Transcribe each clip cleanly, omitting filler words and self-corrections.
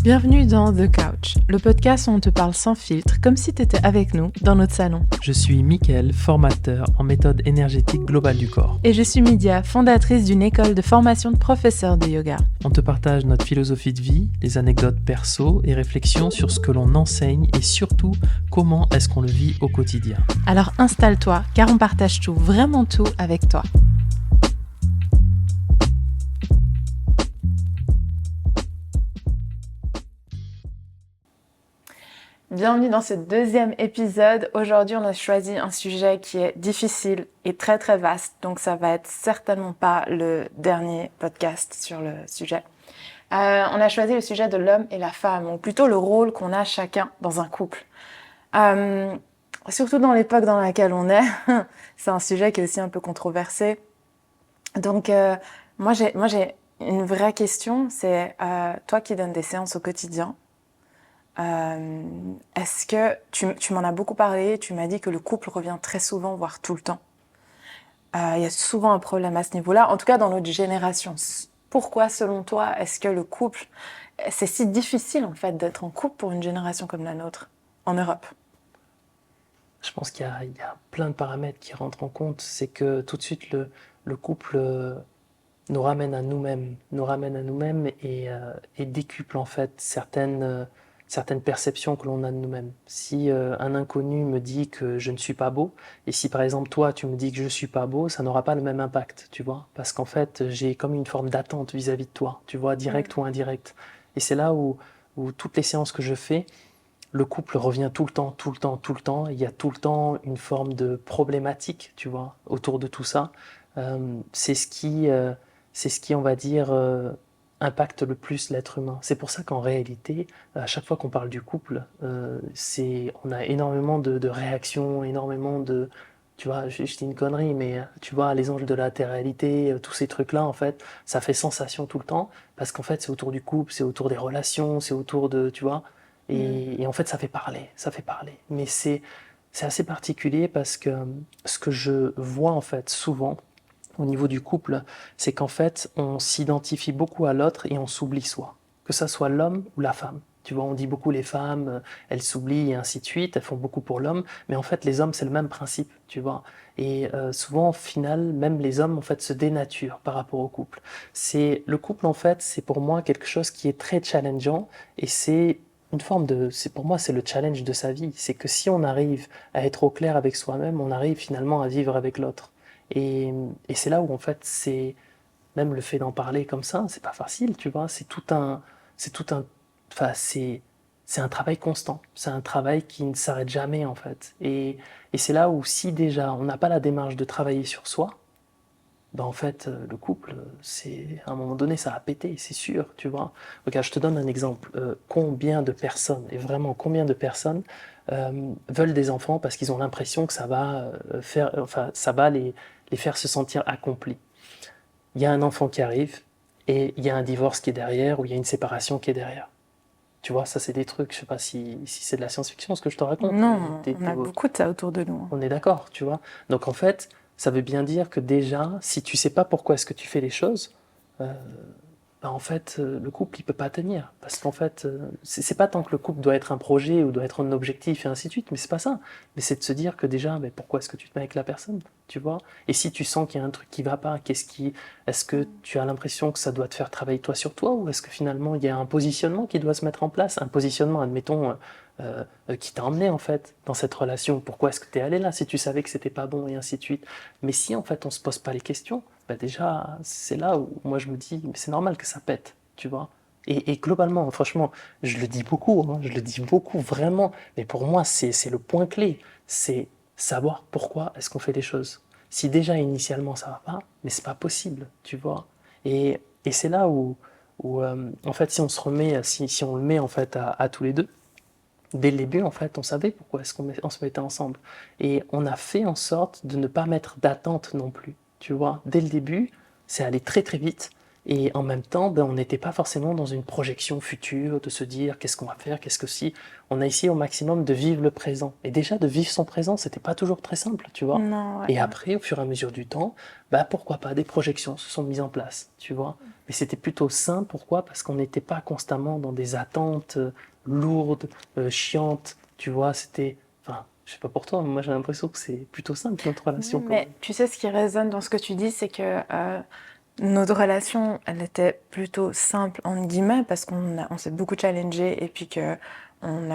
Bienvenue dans The Couch, le podcast où on te parle sans filtre, comme si tu étais avec nous dans notre salon. Je suis Mickaël, formateur en méthode énergétique globale du corps. Et je suis Mydia, fondatrice d'une école de formation de professeurs de yoga. On te partage notre philosophie de vie, les anecdotes perso et réflexions sur ce que l'on enseigne et surtout comment est-ce qu'on le vit au quotidien. Alors installe-toi, car on partage tout, vraiment tout avec toi. Bienvenue dans ce deuxième épisode. Aujourd'hui, on a choisi un sujet qui est difficile et très très vaste, donc ça va être certainement pas le dernier podcast sur le sujet. On a choisi le sujet de l'homme et la femme, ou plutôt le rôle qu'on a chacun dans un couple. Surtout dans l'époque dans laquelle on est, c'est un sujet qui est aussi un peu controversé. Donc, moi j'ai une vraie question, c'est toi qui donnes des séances au quotidien, est-ce que tu m'en as beaucoup parlé, tu m'as dit que le couple revient très souvent, voire tout le temps. Il y a souvent un problème à ce niveau-là, en tout cas dans notre génération. Pourquoi, selon toi, est-ce que le couple, c'est si difficile en fait d'être en couple pour une génération comme la nôtre, en Europe? Je pense qu'il y a plein de paramètres qui rentrent en compte. C'est que tout de suite, le couple nous ramène à nous-mêmes et décuple en fait certaines perceptions que l'on a de nous-mêmes. Si un inconnu me dit que je ne suis pas beau, et si par exemple toi tu me dis que je ne suis pas beau, ça n'aura pas le même impact, tu vois, parce qu'en fait j'ai comme une forme d'attente vis-à-vis de toi, tu vois, direct ou indirect. Et c'est là où toutes les séances que je fais, le couple revient tout le temps, il y a tout le temps une forme de problématique, tu vois, autour de tout ça. C'est ce qui, on va dire, impacte le plus l'être humain. C'est pour ça qu'en réalité, à chaque fois qu'on parle du couple, on a énormément de réactions, énormément de... Tu vois, je dis une connerie, mais tu vois, les anges de la télé-réalité, tous ces trucs-là, en fait, ça fait sensation tout le temps, parce qu'en fait, c'est autour du couple, c'est autour des relations, c'est autour de, tu vois, et en fait, ça fait parler, ça fait parler. Mais c'est assez particulier parce que ce que je vois, en fait, souvent, au niveau du couple, c'est qu'en fait, on s'identifie beaucoup à l'autre et on s'oublie soi. Que ça soit l'homme ou la femme. Tu vois, on dit beaucoup les femmes, elles s'oublient et ainsi de suite, elles font beaucoup pour l'homme, mais en fait, les hommes, c'est le même principe, tu vois. Et souvent, au final, même les hommes, en fait, se dénaturent par rapport au couple. Le couple, en fait, c'est pour moi quelque chose qui est très challengeant et c'est une forme pour moi, c'est le challenge de sa vie. C'est que si on arrive à être au clair avec soi-même, on arrive finalement à vivre avec l'autre. Et, et c'est là où en fait c'est même le fait d'en parler comme ça, c'est pas facile, tu vois. Enfin c'est un travail constant. C'est un travail qui ne s'arrête jamais en fait. Et c'est là où si déjà on n'a pas la démarche de travailler sur soi, ben en fait le couple, c'est à un moment donné ça a pété, c'est sûr, tu vois. Regarde, je te donne un exemple. Combien de personnes et vraiment combien de personnes veulent des enfants parce qu'ils ont l'impression que ça va ça va les faire se sentir accomplis. Il y a un enfant qui arrive et il y a un divorce qui est derrière ou il y a une séparation qui est derrière. Tu vois, ça c'est des trucs, je sais pas si c'est de la science-fiction ce que je te raconte. Non, on a beaucoup de ça autour de nous. On est d'accord, tu vois. Donc en fait, ça veut bien dire que déjà, si tu sais pas pourquoi est-ce que tu fais les choses, euh, bah en fait, le couple, il peut pas tenir. Parce qu'en fait, c'est pas tant que le couple doit être un projet ou doit être un objectif et ainsi de suite, mais c'est pas ça. Mais c'est de se dire que déjà, mais pourquoi est-ce que tu te mets avec la personne, tu vois? Et si tu sens qu'il y a un truc qui va pas, est-ce que tu as l'impression que ça doit te faire travailler toi sur toi, ou est-ce que finalement il y a un positionnement qui doit se mettre en place, un positionnement, admettons, qui t'a emmené en fait dans cette relation? Pourquoi est-ce que tu es allé là si tu savais que c'était pas bon et ainsi de suite? Mais si en fait on se pose pas les questions, bah déjà, c'est là où moi je me dis, mais c'est normal que ça pète, tu vois. Et globalement, franchement, je le dis beaucoup, hein, je le dis beaucoup vraiment, mais pour moi, c'est le point clé, c'est savoir pourquoi est-ce qu'on fait les choses. Si déjà initialement ça va pas, mais c'est pas possible, tu vois. Et c'est là où en fait, si on se remet, si on le met en fait à tous les deux, dès le début, en fait, on savait pourquoi est-ce on se mettait ensemble. Et on a fait en sorte de ne pas mettre d'attente non plus. Tu vois, dès le début, c'est allé très très vite. Et en même temps, ben, on n'était pas forcément dans une projection future, de se dire qu'est-ce qu'on va faire, qu'est-ce que si. On a essayé au maximum de vivre le présent. Et déjà, de vivre son présent, c'était pas toujours très simple, tu vois. Non, ouais, Et ouais. après, au fur et à mesure du temps, bah pourquoi pas, des projections se sont mises en place, tu vois. Mais c'était plutôt sain, pourquoi? Parce qu'on n'était pas constamment dans des attentes lourdes, chiantes, tu vois. C'était, enfin, je sais pas pour toi, mais moi j'ai l'impression que c'est plutôt simple notre Oui, relation quand mais même. tu sais, ce qui résonne dans ce que tu dis, c'est que notre relation, elle était plutôt simple, entre guillemets, parce on s'est beaucoup challengé et puis que on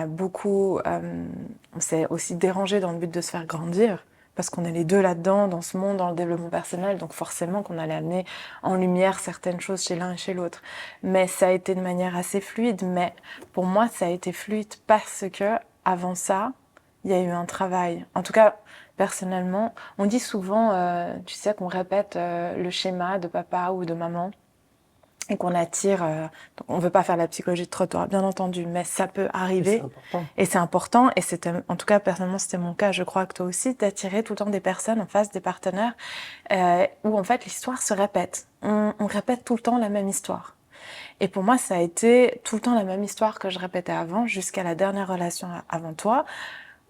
s'est aussi dérangé dans le but de se faire grandir, parce qu'on est les deux là-dedans, dans ce monde, dans le développement personnel, donc forcément qu'on allait amener en lumière certaines choses chez l'un et chez l'autre. Mais ça a été de manière assez fluide, mais pour moi, ça a été fluide parce que, avant ça, il y a eu un travail. En tout cas, personnellement, on dit souvent, tu sais, qu'on répète le schéma de papa ou de maman et qu'on attire. Donc on veut pas faire la psychologie de trottoir, bien entendu, mais ça peut Et c'est arriver. important. Et c'est important. Et c'était, en tout cas, personnellement, c'était mon cas. Je crois que toi aussi, d'attirer tout le temps des personnes en face, des partenaires, où en fait l'histoire se répète. On répète tout le temps la même histoire. Et pour moi, ça a été tout le temps la même histoire que je répétais avant, jusqu'à la dernière relation avant toi,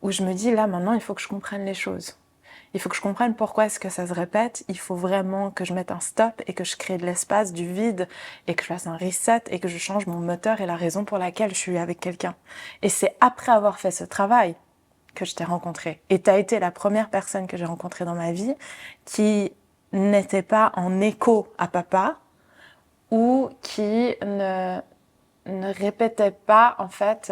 où je me dis là maintenant, il faut que je comprenne les choses. Il faut que je comprenne pourquoi est-ce que ça se répète. Il faut vraiment que je mette un stop et que je crée de l'espace, du vide, et que je fasse un reset et que je change mon moteur et la raison pour laquelle je suis avec quelqu'un. Et c'est après avoir fait ce travail que je t'ai rencontré. Et tu as été la première personne que j'ai rencontrée dans ma vie qui n'était pas en écho à papa ou qui ne répétait pas en fait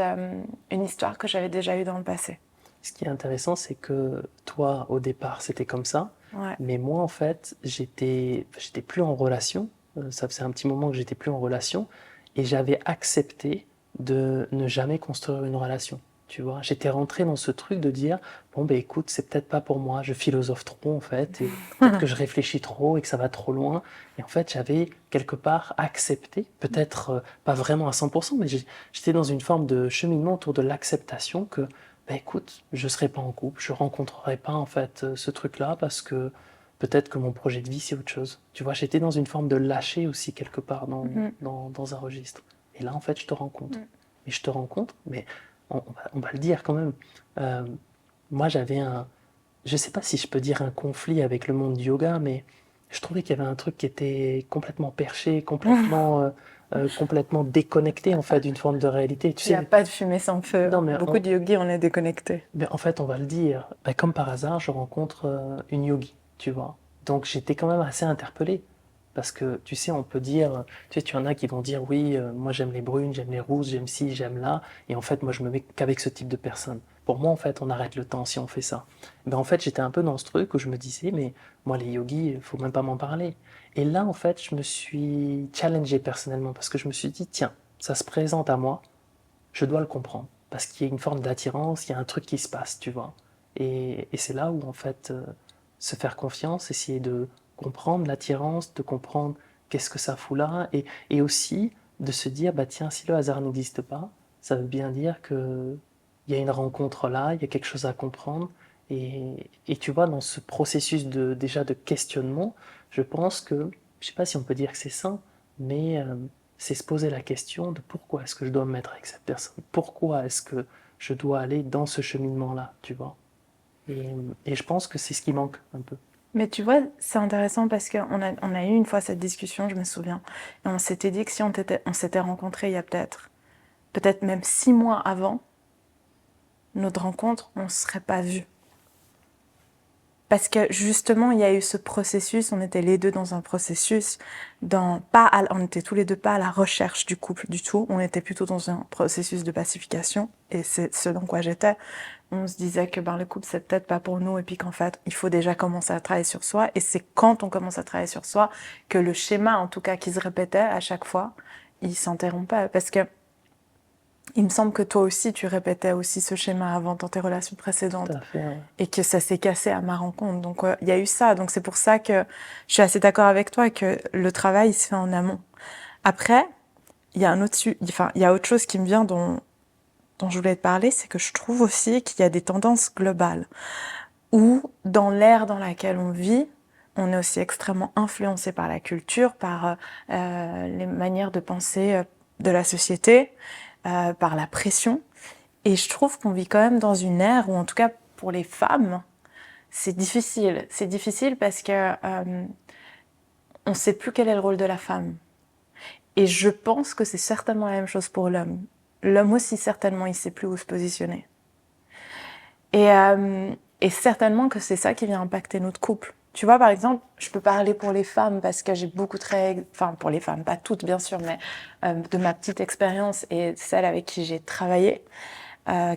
une histoire que j'avais déjà eue dans le passé. Ce qui est intéressant, c'est que toi, au départ, c'était comme ça, Ouais. mais moi, en fait, j'étais plus en relation. Ça faisait un petit moment que j'étais plus en relation, et j'avais accepté de ne jamais construire une relation. Tu vois, j'étais rentré dans ce truc de dire, bon, ben écoute, c'est peut-être pas pour moi, je philosophe trop, en fait, et peut-être que je réfléchis trop et que ça va trop loin. Et en fait, j'avais quelque part accepté, peut-être pas vraiment à 100%, mais j'étais dans une forme de cheminement autour de l'acceptation que bah écoute, je serai pas en couple, je rencontrerai pas en fait ce truc-là parce que peut-être que mon projet de vie c'est autre chose. Tu vois, j'étais dans une forme de lâcher aussi quelque part Mhm. dans un registre. Et là en fait je te rencontre. Mhm. Et je te rencontre, mais on va le dire quand même. Euh, moi j'avais je sais pas si je peux dire un conflit avec le monde du yoga, mais je trouvais qu'il y avait un truc qui était complètement perché, complètement déconnecté en fait d'une forme de réalité. Tu Il n'y a sais, pas de fumée sans feu. non mais Beaucoup de yogis, on est déconnectés. ben, en fait, on va le dire, ben, comme par hasard, je rencontre une yogi, tu vois. Donc j'étais quand même assez interpellé. Parce que, tu sais, on peut dire, tu sais, tu en as qui vont dire, oui, moi j'aime les brunes, j'aime les rousses, j'aime ci, j'aime là, et en fait, moi je me mets qu'avec ce type de personne. Pour moi, en fait, on arrête le temps si on fait ça. Ben, en fait, j'étais un peu dans ce truc où je me disais, mais moi, les yogis, il faut même pas m'en parler. Et là, en fait, je me suis challengé personnellement, parce que je me suis dit, tiens, ça se présente à moi, je dois le comprendre. Parce qu'il y a une forme d'attirance, il y a un truc qui se passe, tu vois. Et c'est là où, en fait, se faire confiance, essayer de comprendre l'attirance, de comprendre qu'est-ce que ça fout là, et aussi de se dire, bah tiens, si le hasard n'existe pas, ça veut bien dire que il y a une rencontre là, il y a quelque chose à comprendre. Et tu vois, dans ce processus déjà de questionnement, je pense que, je sais pas si on peut dire que c'est sain, mais c'est se poser la question de pourquoi est-ce que je dois me mettre avec cette personne, pourquoi est-ce que je dois aller dans ce cheminement-là, tu vois. Et, et je pense que c'est ce qui manque un peu. Mais tu vois, c'est intéressant parce on a eu une fois cette discussion, je me souviens. Et on s'était dit que si on s'était rencontrés il y a peut-être même 6 mois avant notre rencontre, on ne serait pas vus. Parce que justement, il y a eu ce processus, on était les deux dans un processus, on était tous les deux pas à la recherche du couple du tout, on était plutôt dans un processus de pacification, et c'est ce dans quoi j'étais. On se disait que le couple c'est peut-être pas pour nous, et puis qu'en fait, il faut déjà commencer à travailler sur soi, et c'est quand on commence à travailler sur soi que le schéma, en tout cas, qui se répétait à chaque fois, il s'interrompait, parce que il me semble que toi aussi, tu répétais aussi ce schéma avant dans tes relations Tout précédentes à fait, ouais. et que ça s'est cassé à ma rencontre. Donc, il y a eu ça. Donc, c'est pour ça que je suis assez d'accord avec toi que le travail, il se fait en amont. Après, il y a il y a autre chose qui me vient dont je voulais te parler, c'est que je trouve aussi qu'il y a des tendances globales où, dans l'ère dans laquelle on vit, on est aussi extrêmement influencé par la culture, par les manières de penser de la société, par la pression. Et je trouve qu'on vit quand même dans une ère où, en tout cas pour les femmes, c'est difficile. C'est difficile parce que on ne sait plus quel est le rôle de la femme. Et je pense que c'est certainement la même chose pour l'homme. L'homme aussi, certainement, il ne sait plus où se positionner. Et certainement que c'est ça qui vient impacter notre couple. Tu vois, par exemple, je peux parler pour les femmes parce que j'ai beaucoup enfin, pour les femmes, pas toutes bien sûr, mais de ma petite expérience et celles avec qui j'ai travaillé,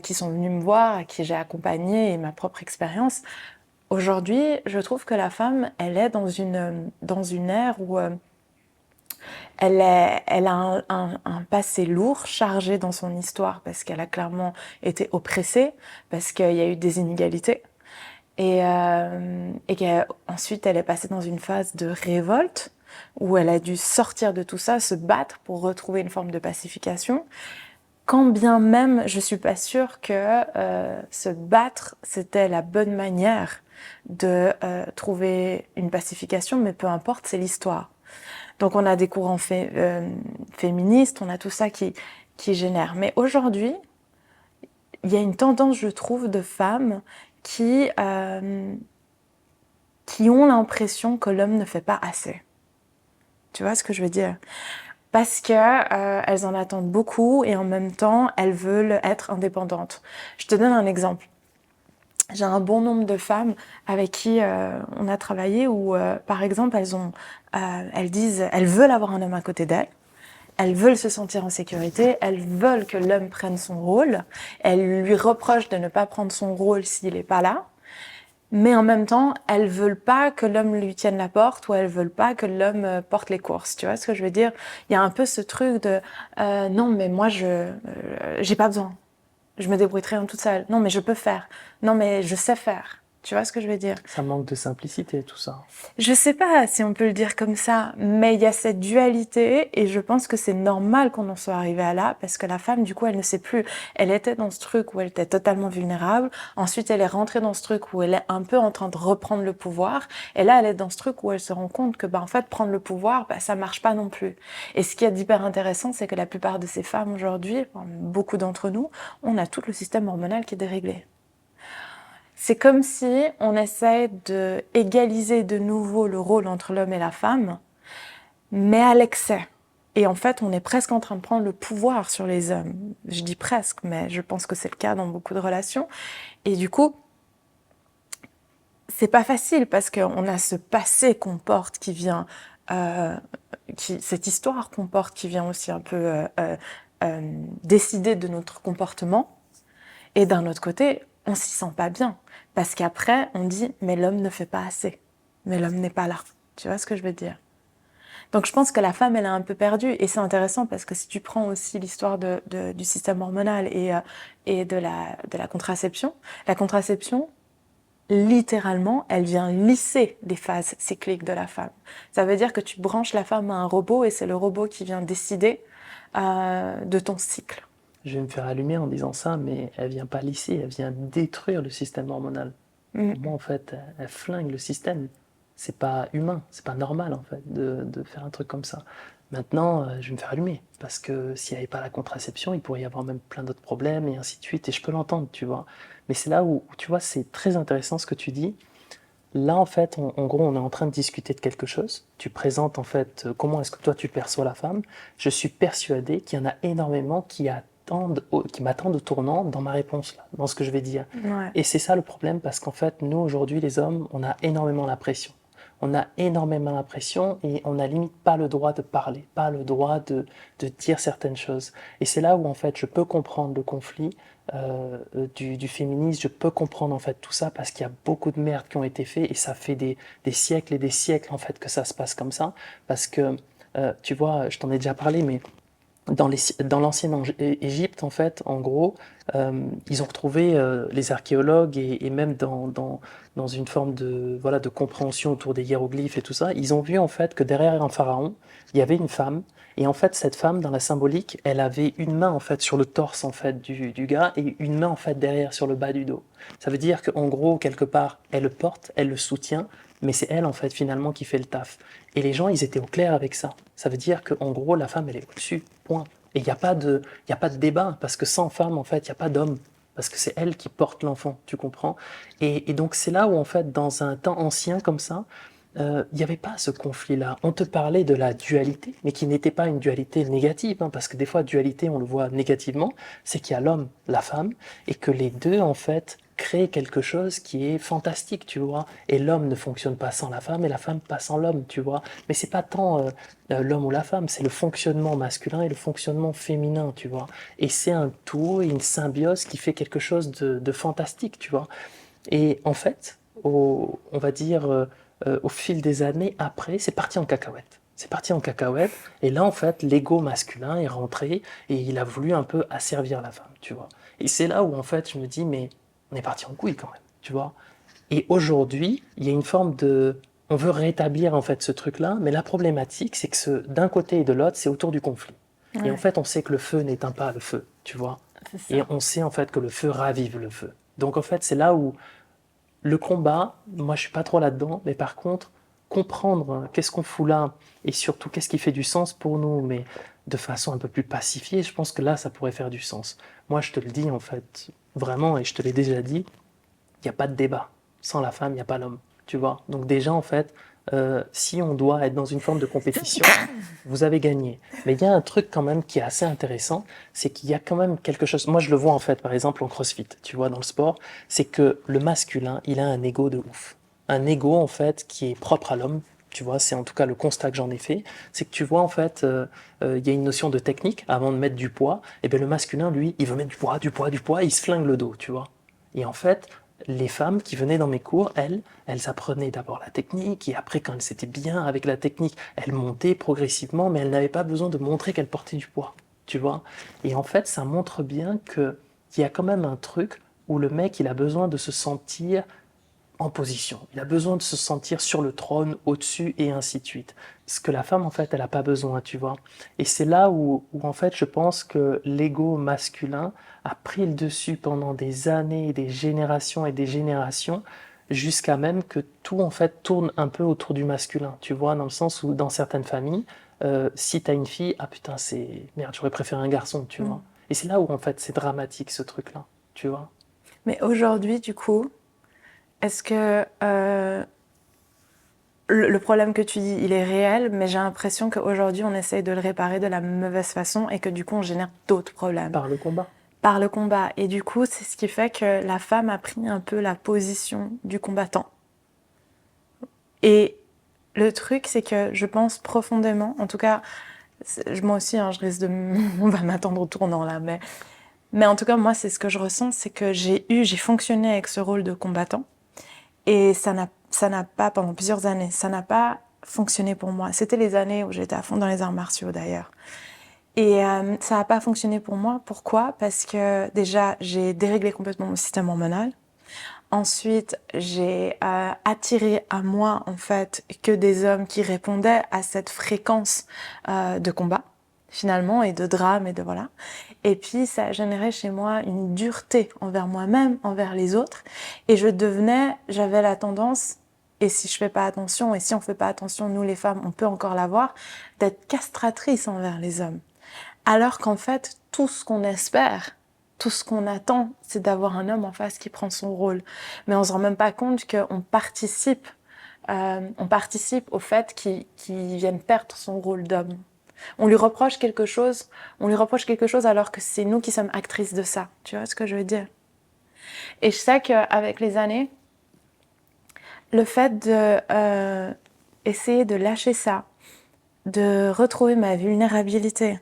qui sont venues me voir, à qui j'ai accompagné et ma propre expérience. Aujourd'hui, je trouve que la femme, elle est dans une ère où elle a un passé lourd, chargé dans son histoire, parce qu'elle a clairement été oppressée, parce qu'il y a eu des inégalités. Et qu'ensuite, elle est passée dans une phase de révolte, où elle a dû sortir de tout ça, se battre pour retrouver une forme de pacification. Quand bien même, je suis pas sûre que se battre, c'était la bonne manière de trouver une pacification, mais peu importe, c'est l'histoire. Donc on a des courants féministes, on a tout ça qui génère. Mais aujourd'hui, il y a une tendance, je trouve, de femmes qui ont l'impression que l'homme ne fait pas assez. Tu vois ce que je veux dire? Parce que elles en attendent beaucoup et en même temps, elles veulent être indépendantes. Je te donne un exemple. J'ai un bon nombre de femmes avec qui on a travaillé où, par exemple, elles disent, elles veulent avoir un homme à côté d'elles, elles veulent se sentir en sécurité, elles veulent que l'homme prenne son rôle, elles lui reprochent de ne pas prendre son rôle s'il n'est pas là, mais en même temps, elles veulent pas que l'homme lui tienne la porte ou elles veulent pas que l'homme porte les courses. Tu vois ce que je veux dire? Il y a un peu ce truc de non, mais moi j'ai pas besoin. Je me débrouille très bien toute seule. Non, mais je peux faire. Non, mais je sais faire. Tu vois ce que je veux dire? Ça manque de simplicité, tout ça. Je sais pas si on peut le dire comme ça, mais il y a cette dualité et je pense que c'est normal qu'on en soit arrivé à là parce que la femme, du coup, elle ne sait plus. Elle était dans ce truc où elle était totalement vulnérable. Ensuite, elle est rentrée dans ce truc où elle est un peu en train de reprendre le pouvoir. Et là, elle est dans ce truc où elle se rend compte que, en fait, prendre le pouvoir, ça marche pas non plus. Et ce qui est d'hyper intéressant, c'est que la plupart de ces femmes aujourd'hui, beaucoup d'entre nous, on a tout le système hormonal qui est déréglé. C'est comme si on essaie de égaliser de nouveau le rôle entre l'homme et la femme, mais à l'excès. Et en fait, on est presque en train de prendre le pouvoir sur les hommes. Je dis presque, mais je pense que c'est le cas dans beaucoup de relations. Et du coup, c'est pas facile parce qu'on a ce passé qu'on porte qui vient, cette histoire qu'on porte qui vient aussi un peu décider de notre comportement. Et d'un autre côté, on s'y sent pas bien. Parce qu'après, on dit, mais l'homme ne fait pas assez. Mais l'homme n'est pas là. Tu vois ce que je veux dire? Donc je pense que la femme, elle est un peu perdue. Et c'est intéressant parce que si tu prends aussi l'histoire du système hormonal et de la contraception, littéralement, elle vient lisser les phases cycliques de la femme. Ça veut dire que tu branches la femme à un robot et c'est le robot qui vient décider de ton cycle. Je vais me faire allumer en disant ça, mais elle vient pas lisser, elle vient détruire le système hormonal. Pour moi, en fait, elle flingue le système. C'est pas humain, c'est pas normal, en fait, de faire un truc comme ça. Maintenant, je vais me faire allumer, parce que s'il n'y avait pas la contraception, il pourrait y avoir même plein d'autres problèmes, et ainsi de suite, et je peux l'entendre, tu vois. Mais c'est là où, tu vois, c'est très intéressant ce que tu dis. Là, en fait, en gros, on est en train de discuter de quelque chose. Tu présentes, en fait, comment est-ce que toi, tu perçois la femme. Je suis persuadé qu'il y en a énormément qui m'attendent au tournant dans ma réponse, là, dans ce que je vais dire. Ouais. Et c'est ça le problème, parce qu'en fait, nous, aujourd'hui, les hommes, on a énormément la pression. On a énormément la pression et on n'a limite pas le droit de parler, pas le droit de dire certaines choses. Et c'est là où, en fait, je peux comprendre le conflit du féminisme, je peux comprendre, en fait, tout ça, parce qu'il y a beaucoup de merde qui ont été faits et ça fait des siècles et des siècles, en fait, que ça se passe comme ça. Parce que, tu vois, je t'en ai déjà parlé, mais dans l'ancienne Égypte, en fait, en gros, Ils ont retrouvé, les archéologues, et même dans une forme voilà, de compréhension autour des hiéroglyphes et tout ça, ils ont vu en fait que derrière un pharaon, il y avait une femme. Et en fait, cette femme, dans la symbolique, elle avait une main en fait sur le torse en fait du gars et une main en fait derrière sur le bas du dos. Ça veut dire qu'en gros, quelque part, elle le porte, elle le soutient, mais c'est elle en fait finalement qui fait le taf. Et les gens, ils étaient au clair avec ça. Ça veut dire qu'en gros, la femme, elle est au-dessus, point. Et il y a pas de débat, parce que sans femme, en fait, il n'y a pas d'homme. Parce que c'est elle qui porte l'enfant, tu comprends? Et donc c'est là où, en fait, dans un temps ancien comme ça, il n'y avait pas ce conflit-là. On te parlait de la dualité, mais qui n'était pas une dualité négative, hein, parce que des fois, dualité, on le voit négativement, c'est qu'il y a l'homme, la femme, et que les deux, en fait, créent quelque chose qui est fantastique, tu vois. Et l'homme ne fonctionne pas sans la femme, et la femme pas sans l'homme, tu vois. Mais c'est pas tant l'homme ou la femme, c'est le fonctionnement masculin et le fonctionnement féminin, tu vois. Et c'est un tout et une symbiose qui fait quelque chose de fantastique, tu vois. Et en fait, on va dire, au fil des années après, c'est parti en cacahuète. C'est parti en cacahuète, et là, en fait, l'ego masculin est rentré, et il a voulu un peu asservir la femme, tu vois. Et c'est là où, en fait, je me dis, mais on est parti en couille quand même, tu vois. Et aujourd'hui, il y a une forme de... On veut rétablir, en fait, ce truc-là, mais la problématique, c'est que d'un côté et de l'autre, c'est autour du conflit. Et en Ouais, fait, on sait que le feu n'éteint pas le feu, tu vois. c'est Et ça. on sait, en fait, que le feu ravive le feu. Donc, en fait, c'est là où le combat, moi je suis pas trop là-dedans, mais par contre, comprendre qu'est-ce qu'on fout là, et surtout qu'est-ce qui fait du sens pour nous, mais de façon un peu plus pacifiée, je pense que là, ça pourrait faire du sens. Moi, je te le dis en fait, vraiment, et je te l'ai déjà dit, il n'y a pas de débat. Sans la femme, il n'y a pas l'homme, tu vois. Donc déjà, en fait, si on doit être dans une forme de compétition, vous avez gagné. Mais il y a un truc quand même qui est assez intéressant, c'est qu'il y a quand même quelque chose. Moi, je le vois en fait, par exemple, en CrossFit, tu vois, dans le sport, c'est que le masculin, il a un ego de ouf. Un ego, en fait, qui est propre à l'homme. Tu vois, c'est en tout cas le constat que j'en ai fait. C'est que tu vois, en fait, il y a une notion de technique avant de mettre du poids. Et bien, le masculin, lui, il veut mettre du poids, du poids, du poids, il se flingue le dos, tu vois. Et en fait, les femmes qui venaient dans mes cours, elles apprenaient d'abord la technique, et après, quand elles étaient bien avec la technique, elles montaient progressivement, mais elles n'avaient pas besoin de montrer qu'elles portaient du poids, tu vois. Et en fait, ça montre bien qu'il y a quand même un truc où le mec, il a besoin de se sentir en position. Il a besoin de se sentir sur le trône, au-dessus, et ainsi de suite. Ce que la femme, en fait, elle n'a pas besoin, tu vois. Et c'est là où, en fait, je pense que l'ego masculin a pris le dessus pendant des années, et des générations, jusqu'à même que tout, en fait, tourne un peu autour du masculin, tu vois, dans le sens où, dans certaines familles, si t'as une fille, ah putain, c'est... Merde, j'aurais préféré un garçon, tu Mm. vois. Et c'est là où, en fait, c'est dramatique, ce truc-là, tu vois. Mais aujourd'hui, du coup, est-ce que le problème que tu dis, il est réel, mais j'ai l'impression qu'aujourd'hui, on essaye de le réparer de la mauvaise façon et que du coup, on génère d'autres problèmes Par le combat. par le combat. Et du coup, c'est ce qui fait que la femme a pris un peu la position du combattant. Et le truc, c'est que je pense profondément, en tout cas, moi aussi, hein, je risque de... On va m'attendre au tournant là, mais en tout cas, moi, c'est ce que je ressens, c'est que j'ai fonctionné avec ce rôle de combattant. Et ça n'a pas, pendant plusieurs années, ça n'a pas fonctionné pour moi. C'était les années où j'étais à fond dans les arts martiaux d'ailleurs. Et ça n'a pas fonctionné pour moi. Pourquoi? Parce que déjà, j'ai déréglé complètement mon système hormonal. Ensuite, j'ai attiré à moi, en fait, que des hommes qui répondaient à cette fréquence de combat, finalement, et de drame, et de voilà. Et puis, ça a généré chez moi une dureté envers moi-même, envers les autres. Et j'avais la tendance, et si je fais pas attention, et si on fait pas attention, nous les femmes, on peut encore l'avoir, d'être castratrice envers les hommes. Alors qu'en fait, tout ce qu'on espère, tout ce qu'on attend, c'est d'avoir un homme en face qui prend son rôle. Mais on se rend même pas compte on participe au fait qu'il vienne perdre son rôle d'homme. On lui reproche quelque chose alors que c'est nous qui sommes actrices de ça. Tu vois ce que je veux dire? Et je sais qu'avec les années, le fait de essayer de lâcher ça, de retrouver ma vulnérabilité,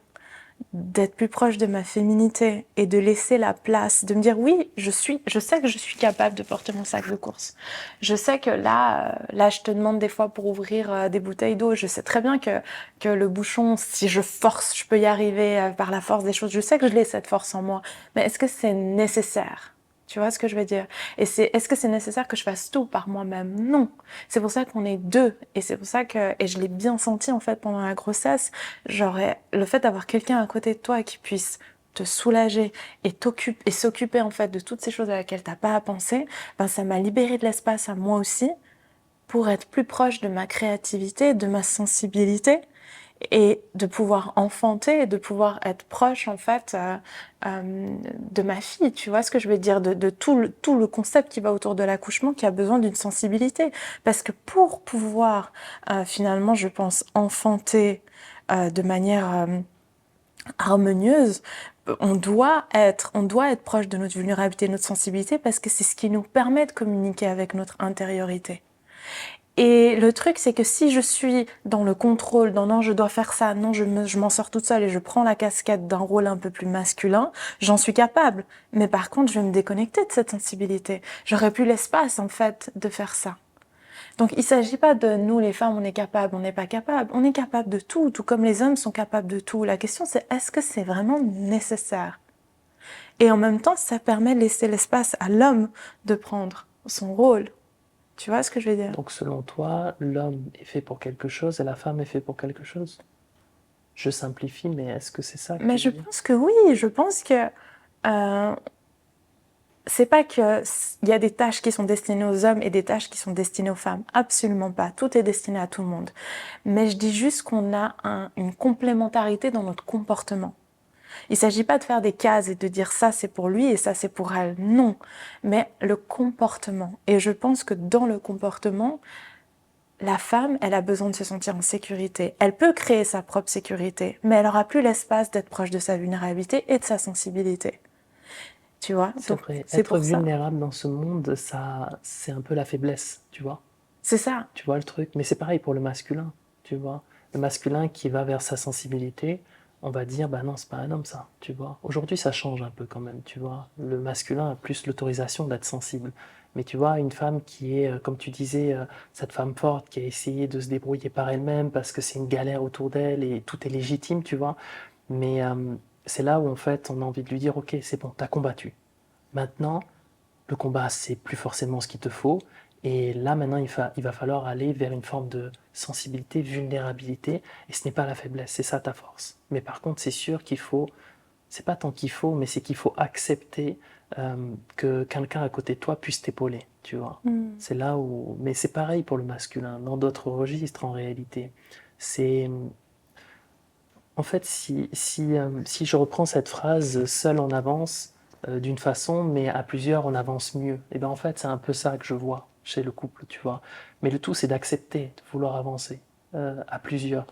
d'être plus proche de ma féminité et de laisser la place, de me dire oui, je sais que je suis capable de porter mon sac de course. Je sais que là, je te demande des fois pour ouvrir des bouteilles d'eau. Je sais très bien que le bouchon, si je force, je peux y arriver par la force des choses. Je sais que je l'ai cette force en moi. Mais est-ce que c'est nécessaire? Tu vois ce que je veux dire? Et est-ce que c'est nécessaire que je fasse tout par moi-même? Non. C'est pour ça qu'on est deux. Et c'est pour ça et je l'ai bien senti, en fait, pendant la grossesse. Le fait d'avoir quelqu'un à côté de toi qui puisse te soulager et s'occuper, en fait, de toutes ces choses à laquelle t'as pas à penser, ben, ça m'a libéré de l'espace à moi aussi pour être plus proche de ma créativité, de ma sensibilité et de pouvoir enfanter et de pouvoir être proche en fait de ma fille, tu vois ce que je veux dire, de tout le concept qui va autour de l'accouchement qui a besoin d'une sensibilité, parce que pour pouvoir finalement je pense enfanter de manière harmonieuse, on doit être proche de notre vulnérabilité, de notre sensibilité, parce que c'est ce qui nous permet de communiquer avec notre intériorité. Et le truc, c'est que si je suis dans le contrôle, dans non, je dois faire ça, non, je m'en sors toute seule et je prends la casquette d'un rôle un peu plus masculin, j'en suis capable. Mais par contre, je vais me déconnecter de cette sensibilité. J'aurai plus l'espace, en fait, de faire ça. Donc, il s'agit pas de nous, les femmes, on est capable, on n'est pas capable. On est capable de tout comme les hommes sont capables de tout. La question, c'est est-ce que c'est vraiment nécessaire? Et en même temps, ça permet de laisser l'espace à l'homme de prendre son rôle. Tu vois ce que je veux dire? Donc selon toi, l'homme est fait pour quelque chose et la femme est fait pour quelque chose? Je simplifie, mais est-ce que c'est ça que Mais tu je veux dire? pense que oui, je pense que euh, c'est pas que il y a des tâches qui sont destinées aux hommes et des tâches qui sont destinées aux femmes. Absolument pas. Tout est destiné à tout le monde. Mais je dis juste qu'on a une complémentarité dans notre comportement. Il s'agit pas de faire des cases et de dire ça c'est pour lui et ça c'est pour elle. Non. Mais le comportement. Et je pense que dans le comportement, la femme, elle a besoin de se sentir en sécurité. Elle peut créer sa propre sécurité, mais elle aura plus l'espace d'être proche de sa vulnérabilité et de sa sensibilité. Tu vois? C'est Donc, vrai, c'est être pour ça. vulnérable dans ce monde, ça, c'est un peu la faiblesse, tu vois? C'est ça. Tu vois le truc? Mais c'est pareil pour le masculin, tu vois? Le masculin qui va vers sa sensibilité, on va dire, bah non, c'est pas un homme ça, tu vois? Aujourd'hui, ça change un peu quand même, tu vois? Le masculin a plus l'autorisation d'être sensible. Mais tu vois, une femme qui est, comme tu disais, cette femme forte qui a essayé de se débrouiller par elle-même parce que c'est une galère autour d'elle et tout est légitime, tu vois? Mais c'est là où en fait on a envie de lui dire, ok, c'est bon, t'as combattu. Maintenant, le combat, c'est plus forcément ce qu'il te faut. Et là, maintenant, il va falloir aller vers une forme de sensibilité, vulnérabilité. Et ce n'est pas la faiblesse, c'est ça ta force. Mais par contre, c'est sûr qu'il faut, c'est pas tant qu'il faut, mais c'est qu'il faut accepter que quelqu'un à côté de toi puisse t'épauler, tu vois. Mm. C'est là où. Mais c'est pareil pour le masculin, dans d'autres registres en réalité. C'est. En fait, si je reprends cette phrase, seul on avance d'une façon, mais à plusieurs on avance mieux, et bien en fait c'est un peu ça que je vois chez le couple, tu vois. Mais le tout c'est d'accepter de vouloir avancer à plusieurs,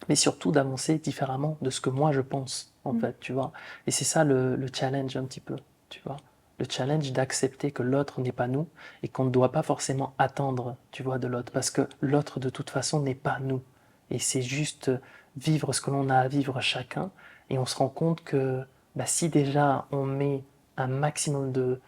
mais surtout d'avancer différemment de ce que moi je pense, en Mm. fait, tu vois. Et c'est ça le challenge un petit peu, tu vois. Le challenge d'accepter que l'autre n'est pas nous et qu'on ne doit pas forcément attendre, tu vois, de l'autre, parce que l'autre de toute façon n'est pas nous. Et c'est juste vivre ce que l'on a à vivre chacun, et on se rend compte que bah, si déjà on met un maximum de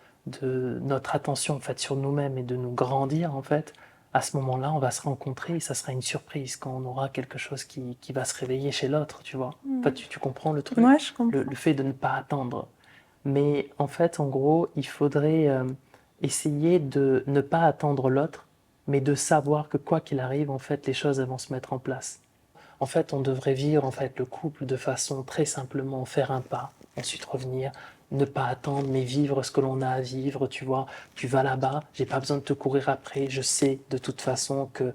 notre attention en fait sur nous-mêmes et de nous grandir en fait, à ce moment-là, on va se rencontrer et ça sera une surprise quand on aura quelque chose qui va se réveiller chez l'autre, tu vois. En fait, Mm. tu comprends le truc, Moi, je le comprends. fait de ne pas attendre. Mais en fait, en gros, il faudrait essayer de ne pas attendre l'autre, mais de savoir que quoi qu'il arrive, en fait, les choses elles vont se mettre en place. En fait, on devrait vivre en fait le couple de façon très simplement faire un pas, ensuite revenir, ne pas attendre, mais vivre ce que l'on a à vivre. Tu vois, tu vas là-bas, j'ai pas besoin de te courir après. Je sais de toute façon que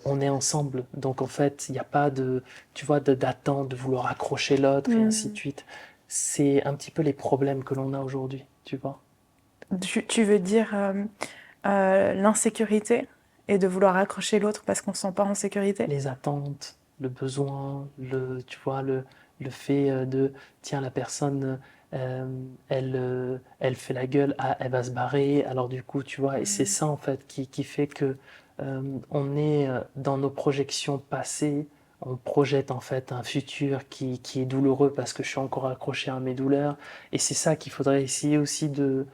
on est ensemble, donc en fait, il n'y a pas de, tu vois, d'attente, de vouloir accrocher l'autre et ainsi de Mm. suite. C'est un petit peu les problèmes que l'on a aujourd'hui, tu vois. Tu veux dire l'insécurité et de vouloir accrocher l'autre parce qu'on se sent pas en sécurité? Les attentes, le besoin, tu vois, le fait de, tiens, la personne, elle fait la gueule, ah, elle va se barrer, alors du coup, tu vois, et c'est Mm. ça en fait qui fait que on est dans nos projections passées on projette en fait un futur qui est douloureux parce que je suis encore accroché à mes douleurs. Et c'est ça qu'il faudrait essayer aussi de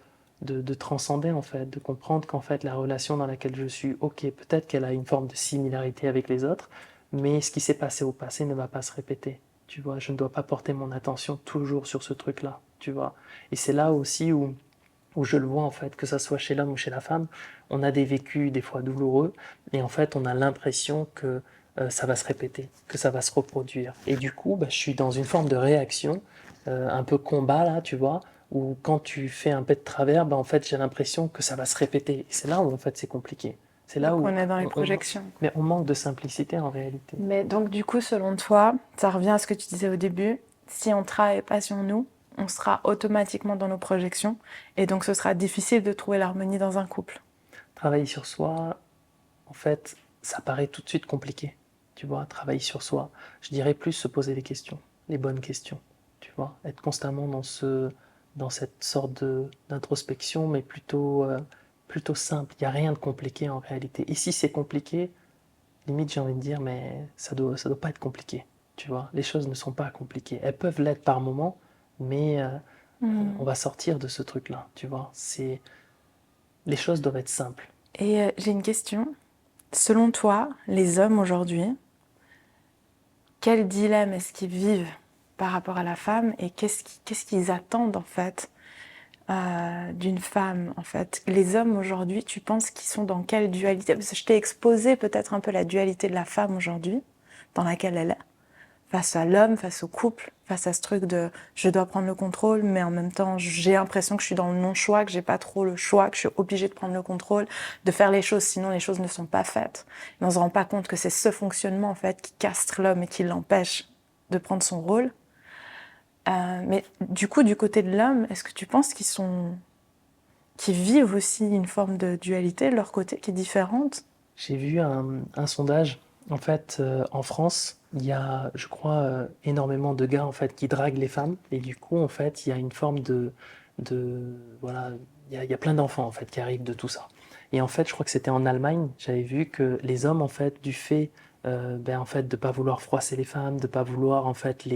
transcender en fait, de comprendre qu'en fait la relation dans laquelle je suis, ok, peut-être qu'elle a une forme de similarité avec les autres, mais ce qui s'est passé au passé ne va pas se répéter. Tu vois, je ne dois pas porter mon attention toujours sur ce truc-là, tu vois. Et c'est là aussi où je le vois en fait, que ça soit chez l'homme ou chez la femme, on a des vécus des fois douloureux et en fait on a l'impression que ça va se répéter, que ça va se reproduire. Et du coup, bah, je suis dans une forme de réaction, un peu combat là, tu vois, où quand tu fais un pet de travers, bah, en fait j'ai l'impression que ça va se répéter. Et c'est là où en fait c'est compliqué. C'est là Donc où on est dans les projections. mais on manque de simplicité en réalité. Mais donc du coup, selon toi, ça revient à ce que tu disais au début, si on ne travaille pas sur nous, on sera automatiquement dans nos projections et donc ce sera difficile de trouver l'harmonie dans un couple. Travailler sur soi, en fait, ça paraît tout de suite compliqué. Tu vois, travailler sur soi. Je dirais plus se poser les questions, les bonnes questions. Tu vois, être constamment dans cette sorte d'introspection, mais plutôt simple. Il n'y a rien de compliqué en réalité. Et si c'est compliqué, limite j'ai envie de dire, mais ça doit pas être compliqué. Tu vois, les choses ne sont pas compliquées. Elles peuvent l'être par moments, mais on va sortir de ce truc-là. Tu vois, les choses doivent être simples. Et j'ai une question. Selon toi, les hommes aujourd'hui, quel dilemme est-ce qu'ils vivent par rapport à la femme et qu'est-ce qu'ils attendent en fait d'une femme en fait? Les hommes aujourd'hui, tu penses qu'ils sont dans quelle dualité? Parce que je t'ai exposé peut-être un peu la dualité de la femme aujourd'hui, dans laquelle elle est, face à l'homme, face au couple, face à ce truc de je dois prendre le contrôle, mais en même temps j'ai l'impression que je suis dans le non-choix, que j'ai pas trop le choix, que je suis obligée de prendre le contrôle, de faire les choses, sinon les choses ne sont pas faites. Et on se rend pas compte que c'est ce fonctionnement en fait qui castre l'homme et qui l'empêche de prendre son rôle. Mais du coup, du côté de l'homme, est-ce que tu penses qu'ils vivent aussi une forme de dualité de leur côté qui est différente? J'ai vu un sondage. En fait, en France, il y a, je crois, énormément de gars en fait qui draguent les femmes. Et du coup, en fait, il y a une forme voilà, il y a plein d'enfants en fait qui arrivent de tout ça. Et en fait, je crois que c'était en Allemagne. J'avais vu que les hommes, en fait, du fait, en fait, de pas vouloir froisser les femmes, de pas vouloir en fait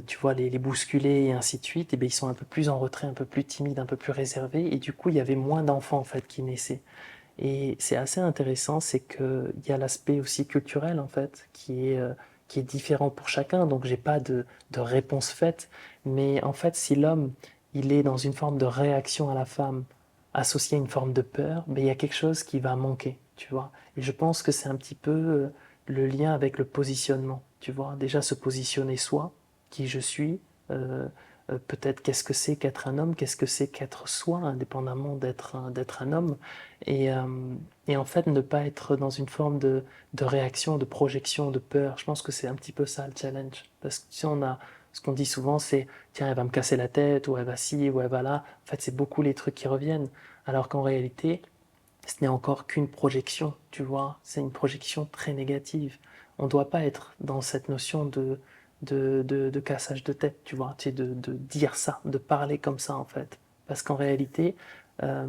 tu vois, les bousculer et ainsi de suite, et ben ils sont un peu plus en retrait, un peu plus timides, un peu plus réservés. Et du coup, il y avait moins d'enfants en fait qui naissaient. Et c'est assez intéressant, c'est qu'il y a l'aspect aussi culturel en fait, qui est différent pour chacun. Donc j'ai pas de réponse faite, mais en fait si l'homme il est dans une forme de réaction à la femme associée à une forme de peur, ben, il y a quelque chose qui va manquer, tu vois. Et je pense que c'est un petit peu le lien avec le positionnement, tu vois. Déjà se positionner soi, qui je suis, euh, peut-être qu'est-ce que c'est qu'être un homme, qu'est-ce que c'est qu'être soi, indépendamment d'être un homme. Et, euh, et en fait, ne pas être dans une forme de réaction, de projection, de peur. Je pense que c'est un petit peu ça le challenge. Parce que si on a, ce qu'on dit souvent, c'est tiens, elle va me casser la tête, ou elle va ci, ou elle va là. En fait, c'est beaucoup les trucs qui reviennent. Alors qu'en réalité, ce n'est encore qu'une projection, tu vois. C'est une projection très négative. On ne doit pas être dans cette notion de cassage de tête, tu vois. Tu sais, de dire ça, de parler comme ça, en fait. Parce qu'en réalité, euh,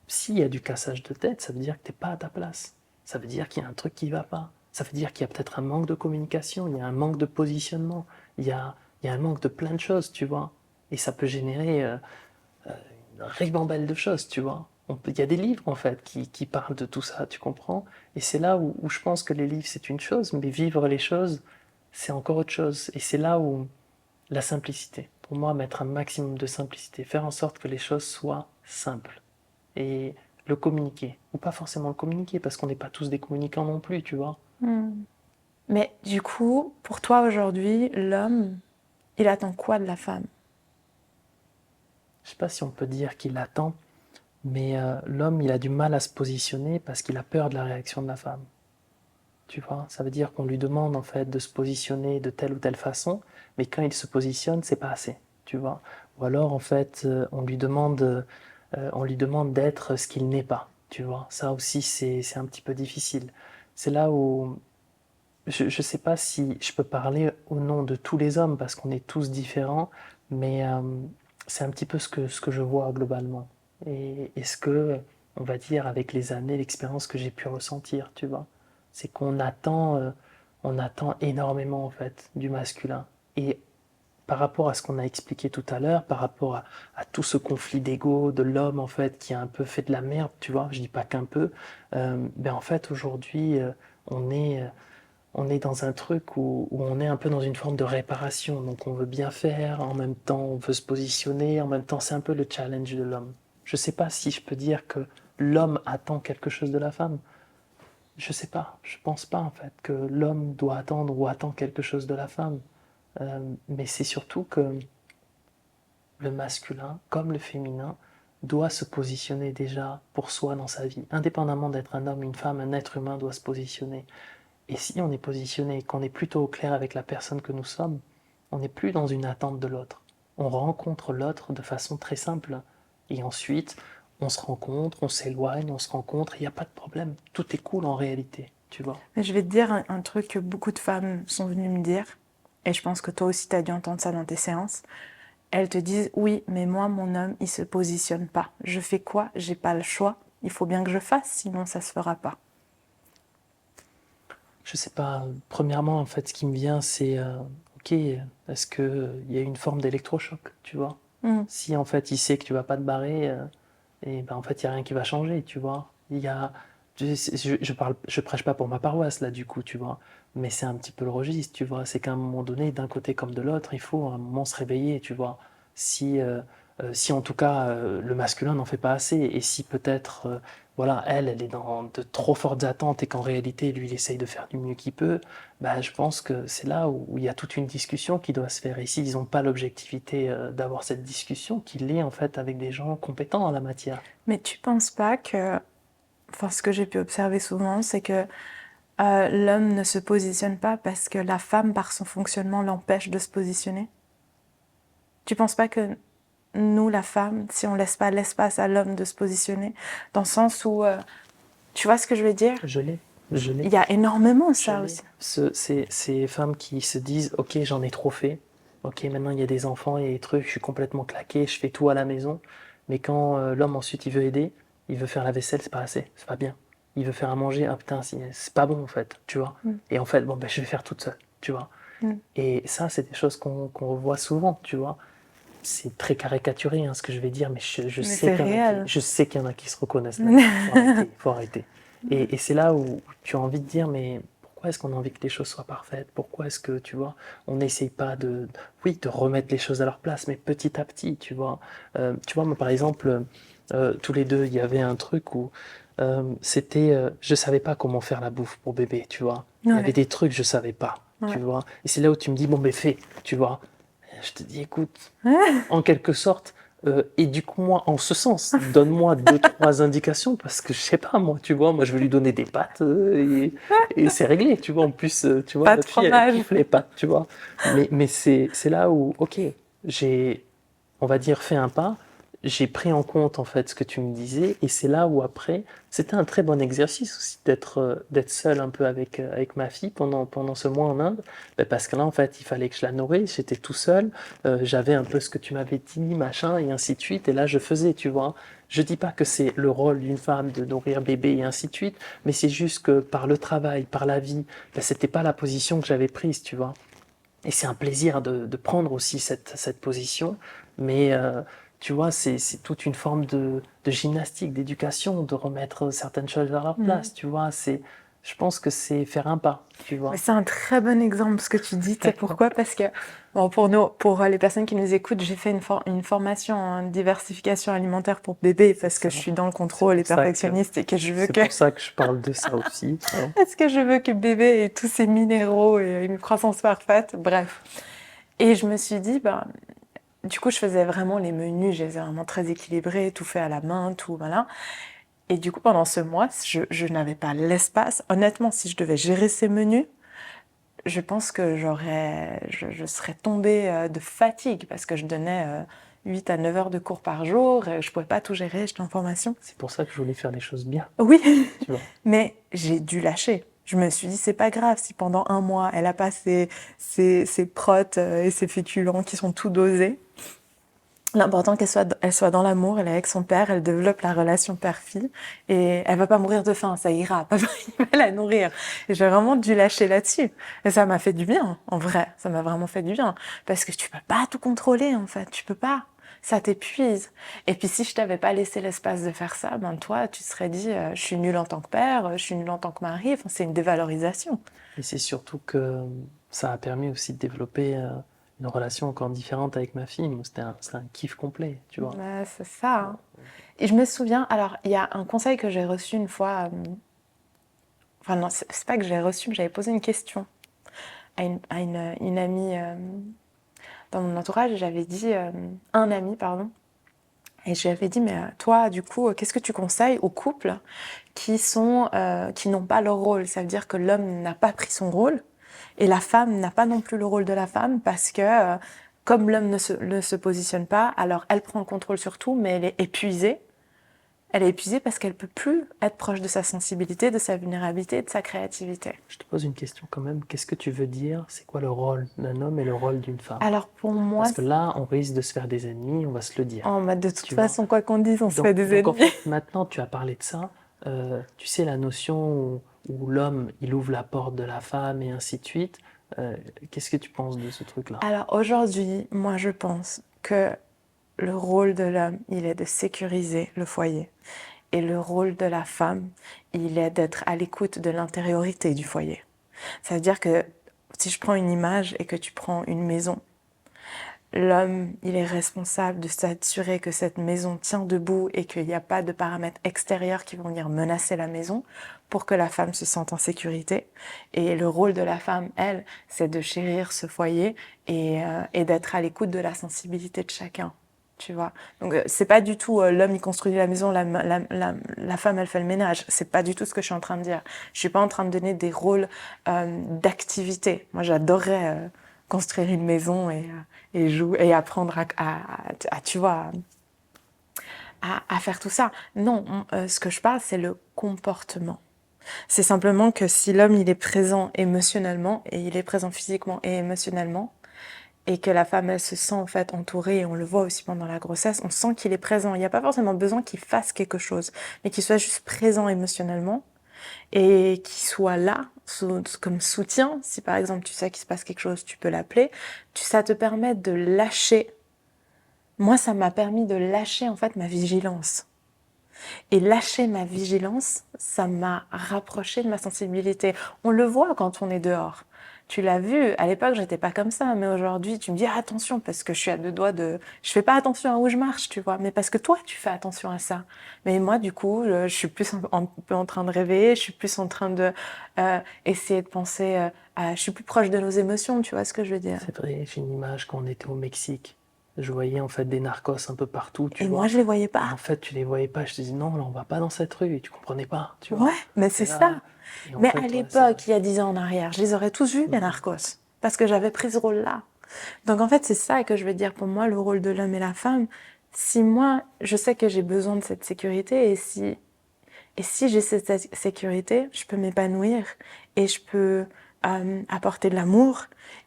s'il y a du cassage de tête, ça veut dire que tu n'es pas à ta place. Ça veut dire qu'il y a un truc qui ne va pas. Ça veut dire qu'il y a peut-être un manque de communication, il y a un manque de positionnement, il y a un manque de plein de choses, tu vois. Et ça peut générer une ribambelle de choses, tu vois. Il y a des livres, en fait, qui parlent de tout ça, tu comprends? Et c'est là où je pense que les livres, c'est une chose, mais vivre les choses, c'est encore autre chose. Et c'est là où la simplicité, pour moi, mettre un maximum de simplicité, faire en sorte que les choses soient simples. Et le communiquer, ou pas forcément le communiquer, parce qu'on n'est pas tous des communicants non plus, tu vois. Mais du coup, pour toi aujourd'hui, l'homme, il attend quoi de la femme? Je sais pas si on peut dire qu'il attend, mais l'homme, il a du mal à se positionner parce qu'il a peur de la réaction de la femme. Tu vois, ça veut dire qu'on lui demande en fait de se positionner de telle ou telle façon, mais quand il se positionne, c'est pas assez, tu vois. Ou alors en fait, on lui demande d'être ce qu'il n'est pas, tu vois. Ça aussi, c'est un petit peu difficile. C'est là où je ne sais pas si je peux parler au nom de tous les hommes parce qu'on est tous différents, mais c'est un petit peu ce que je vois globalement. Et ce que, on va dire, avec les années, l'expérience que j'ai pu ressentir, tu vois. C'est qu'on attend, on attend énormément en fait du masculin. Et par rapport à ce qu'on a expliqué tout à l'heure, par rapport à tout ce conflit d'ego de l'homme en fait qui a un peu fait de la merde, tu vois, je dis pas qu'un peu, ben en fait aujourd'hui on est on est dans un truc où on est un peu dans une forme de réparation. Donc on veut bien faire, en même temps on veut se positionner, en même temps c'est un peu le challenge de l'homme. Je sais pas si je peux dire que l'homme attend quelque chose de la femme. Je sais pas, je pense pas en fait que l'homme doit attendre ou attend quelque chose de la femme. Mais c'est surtout que le masculin, comme le féminin, doit se positionner déjà pour soi dans sa vie. Indépendamment d'être un homme, une femme, un être humain doit se positionner. Et si on est positionné, qu'on est plutôt au clair avec la personne que nous sommes, on n'est plus dans une attente de l'autre. On rencontre l'autre de façon très simple. Et ensuite, on se rencontre, on s'éloigne, on se rencontre, il n'y a pas de problème. Tout est cool en réalité, tu vois. Mais je vais te dire un truc que beaucoup de femmes sont venues me dire, et je pense que toi aussi tu as dû entendre ça dans tes séances. Elles te disent oui, mais moi mon homme il se positionne pas. Je fais quoi? J'ai pas le choix. Il faut bien que je fasse, sinon ça se fera pas. Je sais pas, premièrement, en fait, ce qui me vient, c'est, ok, est-ce qu'il y a une forme d'électrochoc, tu vois? Mm. Si en fait il sait que tu vas pas te barrer, et ben en fait il y a rien qui va changer, tu vois. Il y a, je prêche pas pour ma paroisse là du coup, tu vois. Mais c'est un petit peu le registre, tu vois. C'est qu'à un moment donné, d'un côté comme de l'autre, il faut à un moment se réveiller, tu vois. Si, si en tout cas le masculin n'en fait pas assez, et si peut-être, voilà, elle est dans de trop fortes attentes et qu'en réalité lui il essaye de faire du mieux qu'il peut, bah, je pense que c'est là où il y a toute une discussion qui doit se faire. Et s'ils n'ont pas l'objectivité d'avoir cette discussion, qu'il l'ait en fait avec des gens compétents en la matière. Mais tu penses pas que, enfin ce que j'ai pu observer souvent, c'est que l'homme ne se positionne pas parce que la femme, par son fonctionnement, l'empêche de se positionner? Tu penses pas que nous, la femme, si on laisse pas l'espace à l'homme de se positionner, dans le sens où, tu vois ce que je veux dire? Je l'ai, je l'ai. Il y a énormément Je ça l'ai. aussi. Ces femmes qui se disent, ok, j'en ai trop fait, ok, maintenant il y a des enfants, il y a des trucs, je suis complètement claqué, je fais tout à la maison, mais quand l'homme ensuite il veut aider, il veut faire la vaisselle, c'est pas assez, c'est pas bien. Il veut faire à manger, ah putain, c'est pas bon en fait, tu vois. Mm. Et en fait, bon, ben, je vais faire toute seule, tu vois. Mm. Et ça, c'est des choses qu'on revoit souvent, tu vois. C'est très caricaturé hein, ce que je vais dire, mais je Mais sais c'est qu'il y en a réel. je sais qu'il y en a qui se reconnaissent là-dedans. Faut arrêter, faut arrêter. Et c'est là où tu as envie de dire, mais pourquoi est-ce qu'on a envie que les choses soient parfaites? Pourquoi est-ce que, tu vois, on n'essaye pas de, oui, de remettre les choses à leur place, mais petit à petit, tu vois. Tu vois, moi, par exemple, tous les deux, il y avait un truc où c'était, je savais pas comment faire la bouffe pour bébé, tu vois. Il y avait Ouais, des trucs, je savais pas, tu ouais. vois. Et c'est là où tu me dis, bon, ben fais, tu vois. Je te dis, écoute, en quelque sorte, et du coup, moi, en ce sens, donne-moi deux, trois indications, parce que je sais pas, moi, tu vois, moi, je vais lui donner des pâtes, et c'est réglé, tu vois. En plus, tu vois, Pas de notre fille, elle fromage. kiffe les pâtes, tu vois. Mais c'est là où, ok, j'ai, on va dire, fait un pas, j'ai pris en compte, en fait, ce que tu me disais, et c'est là où, après, c'était un très bon exercice aussi d'être seul un peu avec ma fille pendant ce mois en Inde, ben, parce que là, en fait, il fallait que je la nourrisse, j'étais tout seul, j'avais un peu ce que tu m'avais dit, machin, et ainsi de suite, et là, je faisais, tu vois. Je dis pas que c'est le rôle d'une femme de nourrir bébé et ainsi de suite, mais c'est juste que par le travail, par la vie, ben, c'était pas la position que j'avais prise, tu vois. Et c'est un plaisir de prendre aussi cette position, mais tu vois, c'est toute une forme de gymnastique, d'éducation, de remettre certaines choses à leur Mm. place, tu vois. Je pense que c'est faire un pas, tu Mais vois. c'est un très bon exemple ce que tu dis. Tu sais pourquoi? Parce que bon, pour les personnes qui nous écoutent, j'ai fait une formation en diversification alimentaire pour bébés C'est parce que ça. je suis dans le C'est contrôle et pour ça que perfectionniste et que je veux c'est que pour ça que je parle de ça aussi, hein. est-ce que je veux que bébé ait tous ses minéraux et une croissance parfaite. Bref. Et je me suis dit, ben, du coup, je faisais vraiment les menus, je les ai vraiment très équilibrés, tout fait à la main, tout, voilà. Et du coup, pendant ce mois, je n'avais pas l'espace. Honnêtement, si je devais gérer ces menus, je pense que je serais tombée de fatigue parce que je donnais 8 à 9 heures de cours par jour. Et je pouvais pas tout gérer, j'étais en formation. C'est pour ça que je voulais faire les choses bien, Oui, tu vois. mais j'ai dû lâcher. Je me suis dit, c'est pas grave si pendant un mois, elle a pas ses protes et ses féculents qui sont tout dosés. L'important elle soit dans l'amour, elle est avec son père, elle développe la relation père-fille et elle va pas mourir de faim, ça ira, papa il va la nourrir. Et j'ai vraiment dû lâcher là-dessus. Et ça m'a fait du bien, en vrai, ça m'a vraiment fait du bien. Parce que tu peux pas tout contrôler, en fait, tu peux pas. Ça t'épuise. Et puis si je t'avais pas laissé l'espace de faire ça, ben toi, tu te serais dit, je suis nulle en tant que père, je suis nulle en tant que mari, enfin, c'est une dévalorisation. Et c'est surtout que ça a permis aussi de développer une relation encore différente avec ma fille. Moi, c'était un kiff complet, tu vois. Ouais, c'est ça, hein. Et je me souviens, alors, il y a un conseil que j'ai reçu une fois, enfin non, c'est pas que j'ai reçu, mais j'avais posé une question à une amie dans mon entourage, et j'avais dit, un ami, pardon, et je lui avais dit, mais toi, du coup, qu'est-ce que tu conseilles aux couples qui n'ont pas leur rôle? Ça veut dire que l'homme n'a pas pris son rôle, et la femme n'a pas non plus le rôle de la femme, parce que comme l'homme ne se positionne pas, alors elle prend le contrôle sur tout, mais elle est épuisée. Elle est épuisée parce qu'elle peut plus être proche de sa sensibilité, de sa vulnérabilité, de sa créativité. Je te pose une question quand même. Qu'est-ce que tu veux dire? C'est quoi le rôle d'un homme et le rôle d'une femme? Alors pour moi, Parce que là, on risque de se faire des ennemis, on va se le dire. de toute Tu vois? façon, quoi qu'on dise, on se fait des Donc en ennemis. fait, maintenant, tu as parlé de ça. Tu sais, la notion où l'homme, il ouvre la porte de la femme et ainsi de suite. Qu'est-ce que tu penses de ce truc-là? Alors aujourd'hui, moi je pense que le rôle de l'homme, il est de sécuriser le foyer. Et le rôle de la femme, il est d'être à l'écoute de l'intériorité du foyer. Ça veut dire que si je prends une image et que tu prends une maison, l'homme, il est responsable de s'assurer que cette maison tient debout et qu'il n'y a pas de paramètres extérieurs qui vont venir menacer la maison pour que la femme se sente en sécurité. Et le rôle de la femme, elle, c'est de chérir ce foyer et d'être à l'écoute de la sensibilité de chacun. Tu vois. Donc c'est pas du tout l'homme il construit la maison, la femme elle fait le ménage. C'est pas du tout ce que je suis en train de dire. Je suis pas en train de donner des rôles d'activité. Moi j'adorerais construire une maison et jouer et apprendre tu vois à faire tout ça. Non, ce que je parle c'est le comportement. C'est simplement que si l'homme il est présent émotionnellement et il est présent physiquement et émotionnellement et que la femme elle se sent en fait entourée et on le voit aussi pendant la grossesse, on sent qu'il est présent. Il n'y a pas forcément besoin qu'il fasse quelque chose, mais qu'il soit juste présent émotionnellement et qu'il soit là comme soutien. Si par exemple tu sais qu'il se passe quelque chose, tu peux l'appeler. Ça te permet de lâcher. Moi, ça m'a permis de lâcher en fait ma vigilance. Et lâcher ma vigilance, ça m'a rapproché de ma sensibilité. On le voit quand on est dehors. Tu l'as vu, à l'époque, j'étais pas comme ça, mais aujourd'hui, tu me dis attention parce que je suis à deux doigts de. Je fais pas attention à où je marche, tu vois, mais parce que toi, tu fais attention à ça. Mais moi, du coup, je suis plus un peu en train de rêver, je suis plus en train de essayer de penser je suis plus proche de nos émotions, tu vois ce que je veux dire. C'est vrai, j'ai une image quand on était au Mexique. Je voyais en fait des narcos un peu partout, tu Et moi, vois. je les voyais Et pas. en fait, tu les voyais pas. Je te dis non, là, on va pas dans cette rue. Et tu comprenais pas, tu Ouais, vois. mais Et c'est ça. là, et en Mais à fait, ouais, c'est vrai. l'époque, il y a 10 ans en arrière, je les aurais tous vus, les narcos, parce que j'avais pris ce rôle-là. Donc en fait, c'est ça que je veux dire pour moi, le rôle de l'homme et la femme. Si moi, je sais que j'ai besoin de cette sécurité, et si j'ai cette sécurité, je peux m'épanouir, et je peux apporter de l'amour,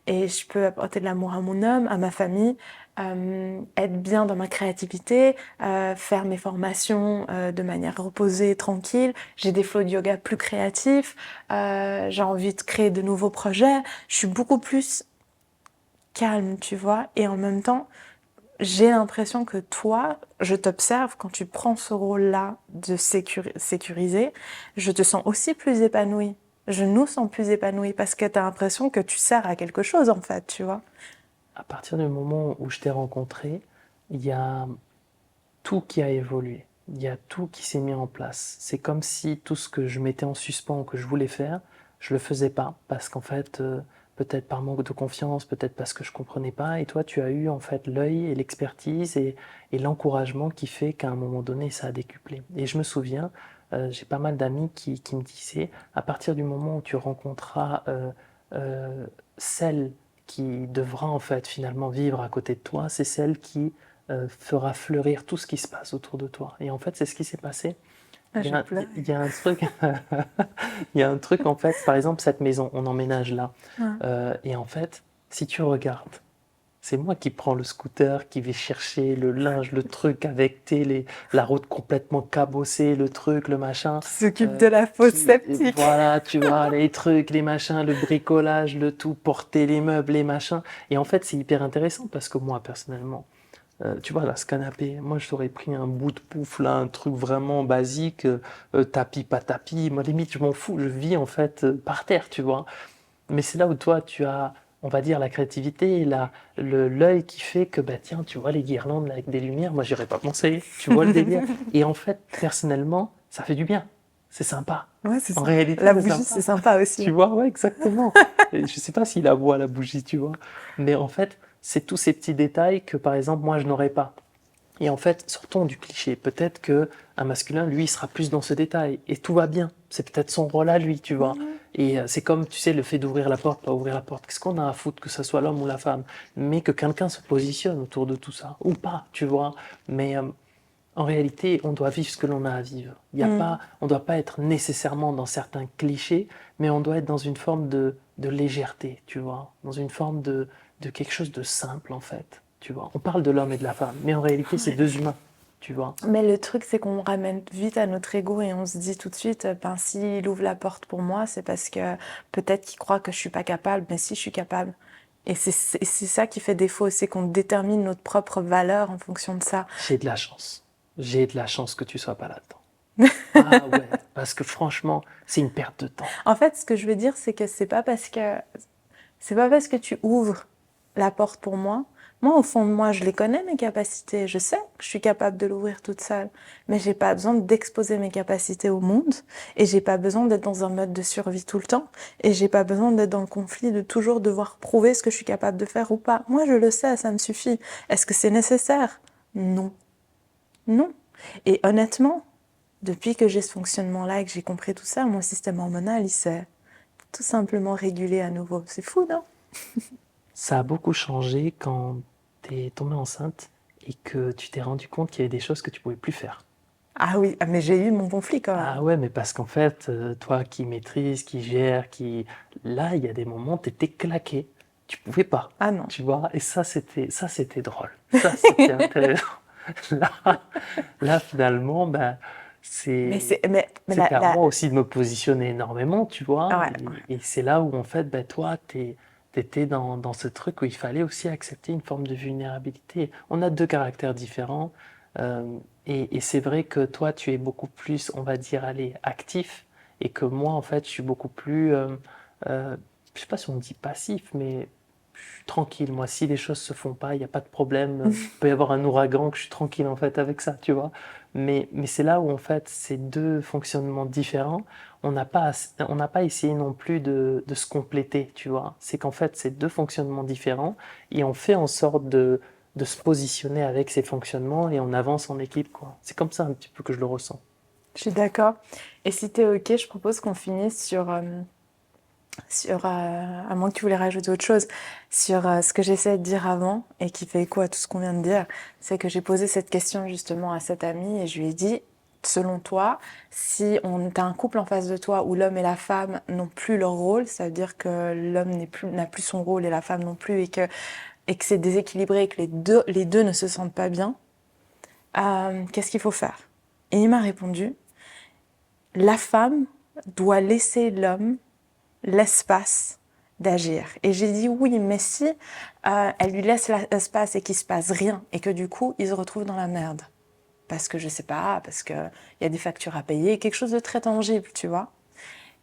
et je peux apporter de l'amour à mon homme, à ma famille, être bien dans ma créativité, faire mes formations de manière reposée, tranquille. J'ai des flows de yoga plus créatifs, j'ai envie de créer de nouveaux projets. Je suis beaucoup plus calme, tu vois, et en même temps, j'ai l'impression que toi, je t'observe quand tu prends ce rôle-là de sécuriser, je te sens aussi plus épanouie. Je nous sens plus épanouis parce que tu as l'impression que tu sers à quelque chose en fait, tu vois. À partir du moment où je t'ai rencontré, il y a tout qui a évolué. Il y a tout qui s'est mis en place. C'est comme si tout ce que je mettais en suspens, que je voulais faire, je le faisais pas parce qu'en fait, peut-être par manque de confiance, peut-être parce que je comprenais pas. Et toi, tu as eu en fait l'œil et l'expertise et l'encouragement qui fait qu'à un moment donné, ça a décuplé. Et je me souviens, j'ai pas mal d'amis qui me disaient, à partir du moment où tu rencontreras euh, celle qui devra en fait finalement vivre à côté de toi, c'est celle qui fera fleurir tout ce qui se passe autour de toi. Et en fait, c'est ce qui s'est passé. Ah, Il y je a, un, pleure. il y a un truc, il y a un truc en fait, par exemple, cette maison, on emménage là. Ouais. Et en fait, si tu regardes, C'est moi qui prends le scooter, qui vais chercher le linge, le truc avec la route complètement cabossée, le truc, le machin. Qui s'occupe de la fosse septique. Voilà, tu vois, les trucs, les machins, le bricolage, le tout, porter les meubles, les machins. Et en fait, c'est hyper intéressant parce que moi, personnellement, tu vois, là, ce canapé, moi, je t'aurais pris un bout de pouf, là, un truc vraiment basique, tapis, pas tapis. Moi, limite, je m'en fous, je vis en fait par terre, tu vois. Mais c'est là où toi, tu as, on va dire, la créativité et l'œil qui fait que, bah, tiens, tu vois les guirlandes là, avec des lumières, moi, j'y aurais pas pensé, tu vois le délire. Et en fait, personnellement, ça fait du bien. C'est sympa. Ouais, c'est En ça. réalité, La c'est bougie, sympa. c'est sympa aussi. Tu vois, ouais, exactement. Et je sais pas s'il la voit, la bougie, tu vois. Mais en fait, c'est tous ces petits détails que, par exemple, moi, je n'aurais pas. Et en fait, sortons du cliché. Peut-être que un masculin, lui, il sera plus dans ce détail. Et tout va bien. C'est peut-être son rôle à lui, tu vois. Et c'est comme, tu sais, le fait d'ouvrir la porte, pas ouvrir la porte. Qu'est-ce qu'on a à foutre, que ce soit l'homme ou la femme? Mais que quelqu'un se positionne autour de tout ça. Ou pas, tu vois. Mais en réalité, on doit vivre ce que l'on a à vivre. Il y a pas, on ne doit pas être nécessairement dans certains clichés, mais on doit être dans une forme de légèreté, tu vois. Dans une forme de quelque chose de simple, en fait. Tu vois, on parle de l'homme et de la femme, mais en réalité, c'est deux humains, tu vois. Mais le truc, c'est qu'on ramène vite à notre ego et on se dit tout de suite, ben, s'il ouvre la porte pour moi, c'est parce que peut-être qu'il croit que je suis pas capable, mais si je suis capable. Et c'est ça qui fait défaut, c'est qu'on détermine notre propre valeur en fonction de ça. J'ai de la chance. J'ai de la chance que tu sois pas là-dedans. Ah ouais, parce que franchement, c'est une perte de temps. En fait, ce que je veux dire, c'est que c'est pas parce que tu ouvres la porte pour moi. Moi, au fond de moi, je les connais, mes capacités. Je sais que je suis capable de l'ouvrir toute seule. Mais j'ai pas besoin d'exposer mes capacités au monde. Et j'ai pas besoin d'être dans un mode de survie tout le temps. Et j'ai pas besoin d'être dans le conflit, de toujours devoir prouver ce que je suis capable de faire ou pas. Moi, je le sais, ça me suffit. Est-ce que c'est nécessaire? Non. Non. Et honnêtement, depuis que j'ai ce fonctionnement-là et que j'ai compris tout ça, mon système hormonal, il s'est tout simplement régulé à nouveau. C'est fou, non? Ça a beaucoup changé quand tu es tombée enceinte et que tu t'es rendu compte qu'il y avait des choses que tu pouvais plus faire. Ah oui, mais j'ai eu mon conflit quand même. Ah ouais, mais parce qu'en fait, toi qui maîtrises, qui gère, là, il y a des moments, tu étais claqué. Tu pouvais pas, Ah non. tu vois. Et ça c'était drôle. Ça, c'était intéressant. Là, là, finalement, ben, Mais c'est, c'est, mais c'était à moi aussi de me positionner énormément, tu vois. ouais. Et c'est là où, en fait, ben, toi, t'étais dans ce truc où il fallait aussi accepter une forme de vulnérabilité. On a deux caractères différents. Et c'est vrai que toi, tu es beaucoup plus, on va dire, allez, actif, et que moi, en fait, je suis beaucoup plus, je sais pas si on dit passif, mais je suis tranquille. Moi, si les choses se font pas, il n'y a pas de problème. Il peut y avoir un ouragan, que je suis tranquille, en fait, avec ça, tu vois. Mais c'est là où, en fait, ces deux fonctionnements différents, on n'a pas essayé non plus de se compléter, tu vois. C'est qu'en fait, c'est deux fonctionnements différents, et on fait en sorte de se positionner avec ces fonctionnements et on avance en équipe, quoi. C'est comme ça un petit peu que je le ressens. Je suis d'accord. Et si t'es ok, je propose qu'on finisse à moins que tu voulais rajouter autre chose, sur ce que j'essaie de dire avant et qui fait écho à tout ce qu'on vient de dire, c'est que j'ai posé cette question justement à cette amie et je lui ai dit, selon toi, si on t'as un couple en face de toi où l'homme et la femme n'ont plus leur rôle, ça veut dire que l'homme n'a plus son rôle et la femme non plus et que c'est déséquilibré et que les deux ne se sentent pas bien, qu'est-ce qu'il faut faire? Et il m'a répondu, la femme doit laisser l'homme l'espace d'agir. Et j'ai dit oui, mais si elle lui laisse l'espace et qu'il se passe rien, et que du coup, il se retrouve dans la merde, parce que je sais pas, parce qu'il y a des factures à payer, quelque chose de très tangible, tu vois.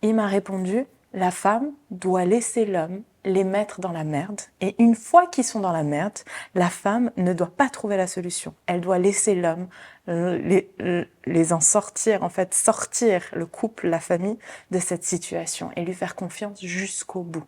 Il m'a répondu, la femme doit laisser l'homme les mettre dans la merde. Et une fois qu'ils sont dans la merde, la femme ne doit pas trouver la solution. Elle doit laisser l'homme les en sortir, en fait, sortir le couple, la famille de cette situation et lui faire confiance jusqu'au bout.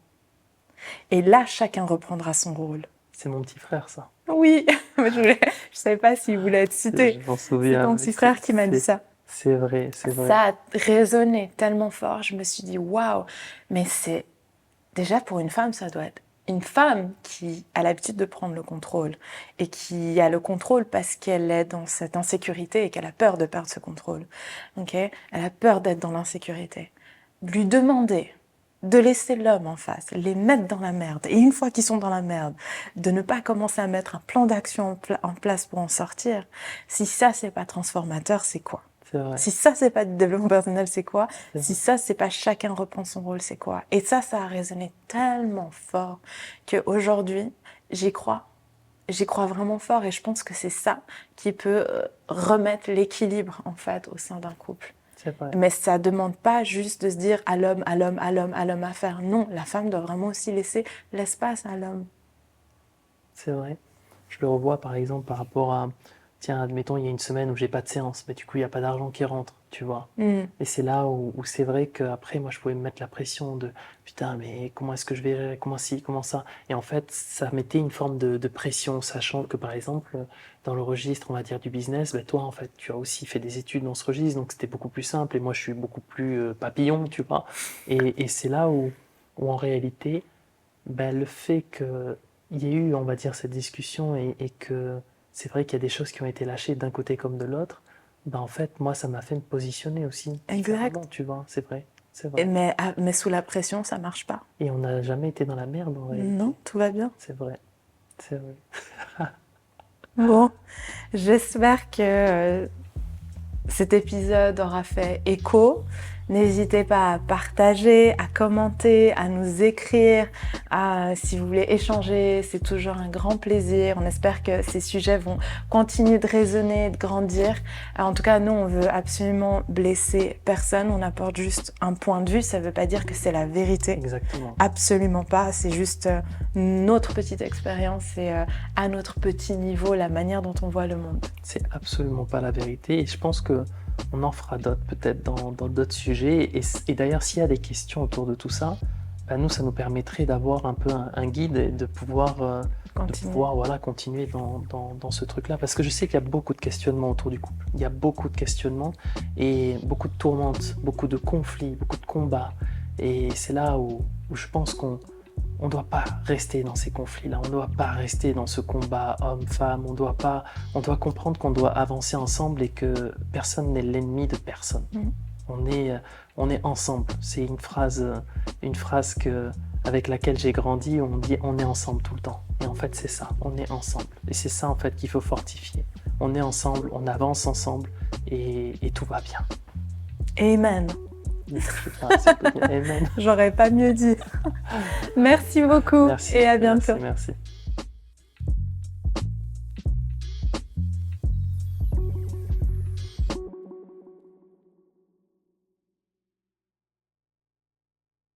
Et là, chacun reprendra son rôle. C'est mon petit frère, ça. Oui, je savais pas s'il voulait être cité. Je m'en C'est souviens. ton petit frère qui m'a dit ça. C'est vrai, c'est vrai. Ça a résonné tellement fort, je me suis dit waouh, mais c'est déjà pour une femme, ça doit être une femme qui a l'habitude de prendre le contrôle et qui a le contrôle parce qu'elle est dans cette insécurité et qu'elle a peur de perdre ce contrôle. Ok, elle a peur d'être dans l'insécurité. Lui demander de laisser l'homme en face, les mettre dans la merde. Et une fois qu'ils sont dans la merde, de ne pas commencer à mettre un plan d'action en place pour en sortir. Si ça, c'est pas transformateur, c'est quoi? C'est vrai. Si ça, c'est pas du développement personnel, c'est quoi? C'est Si vrai. ça, c'est pas chacun reprend son rôle, c'est quoi? Et ça a résonné tellement fort qu'aujourd'hui, j'y crois. J'y crois vraiment fort et je pense que c'est ça qui peut remettre l'équilibre, en fait, au sein d'un couple. C'est vrai. Mais ça demande pas juste de se dire à l'homme, à l'homme, à l'homme, à l'homme à faire. Non, la femme doit vraiment aussi laisser l'espace à l'homme. C'est vrai. Je le revois par exemple par rapport à, tiens, admettons, il y a une semaine où j'ai pas de séance, mais du coup, il n'y a pas d'argent qui rentre, tu vois. Et c'est là où c'est vrai qu'après, moi, je pouvais me mettre la pression de putain, mais comment est-ce que je vais gérer, comment ci, comment ça. Et en fait, ça mettait une forme de pression, sachant que par exemple, dans le registre, on va dire, du business, ben, toi, en fait, tu as aussi fait des études dans ce registre, donc c'était beaucoup plus simple. Et moi, je suis beaucoup plus papillon, tu vois. Et c'est là où en réalité, ben, le fait qu'il y ait eu, on va dire, cette discussion et que c'est vrai qu'il y a des choses qui ont été lâchées d'un côté comme de l'autre, ben, en fait, moi, ça m'a fait me positionner aussi différemment, tu vois, c'est vrai, c'est vrai. Mais sous la pression, ça marche pas. Et on n'a jamais été dans la merde, en réalité. Non, tout va bien. C'est vrai, c'est vrai. Bon, j'espère que cet épisode aura fait écho. N'hésitez pas à partager, à commenter, à nous écrire, si vous voulez échanger, c'est toujours un grand plaisir. On espère que ces sujets vont continuer de résonner, de grandir. En tout cas, nous, on veut absolument blesser personne. On apporte juste un point de vue. Ça ne veut pas dire que c'est la vérité. Exactement. Absolument pas. C'est juste notre petite expérience et à notre petit niveau, la manière dont on voit le monde. C'est absolument pas la vérité. Et je pense que on en fera d'autres peut-être dans d'autres sujets. Et d'ailleurs, s'il y a des questions autour de tout ça, ben nous, ça nous permettrait d'avoir un peu un guide et de pouvoir, voilà, continuer dans ce truc-là. Parce que je sais qu'il y a beaucoup de questionnements autour du couple. Il y a beaucoup de questionnements et beaucoup de tourmentes, beaucoup de conflits, beaucoup de combats. Et c'est là où je pense qu'on ne doit pas rester dans ces conflits-là, on ne doit pas rester dans ce combat homme-femme, on doit comprendre qu'on doit avancer ensemble et que personne n'est l'ennemi de personne. On est ensemble. C'est une phrase avec laquelle j'ai grandi, on dit on est ensemble tout le temps. Et en fait c'est ça, on est ensemble. Et c'est ça en fait qu'il faut fortifier. On est ensemble, on avance ensemble et tout va bien. Amen. Amen. J'aurais pas mieux dit. Merci beaucoup merci, et à bientôt. Merci.